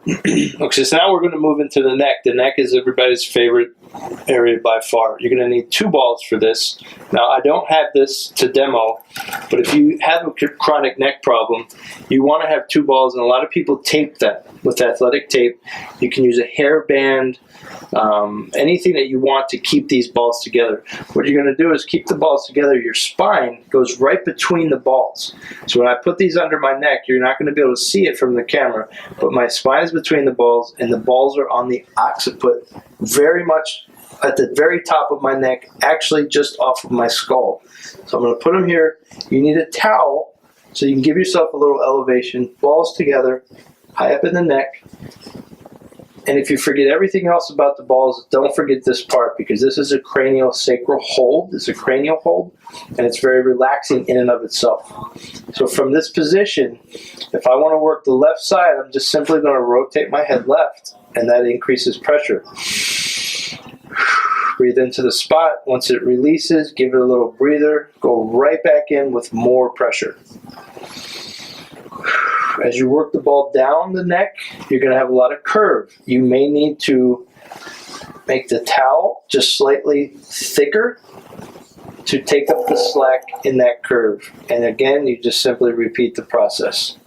Okay, so now we're going to move into the neck. The neck is everybody's favorite area by far. You're going to need 2 balls for this. Now, I don't have this to demo, but if you have a chronic neck problem, you want to have 2 balls, and a lot of people tape that with athletic tape. You can use a hairband, anything that you want to keep these balls together. What you're going to do is keep the balls together. Your spine goes right between the balls. So when I put these under my neck, you're not going to be able to see it from the camera, but my spine is between the balls, and the balls are on the occiput, very much at the very top of my neck, actually just off of my skull. So I'm going to put them here. You need a towel so you can give yourself a little elevation. Balls together, high up in the neck. And if you forget everything else about the balls, don't forget this part, because this is a cranial sacral hold. It's a cranial hold, and it's very relaxing in and of itself. So from this position, if I want to work the left side, I'm just simply going to rotate my head left, and that increases pressure. Breathe into the spot. Once it releases, give it a little breather. Go right back in with more pressure. As you work the ball down the neck, you're going to have a lot of curve. You may need to make the towel just slightly thicker to take up the slack in that curve. And again, you just simply repeat the process.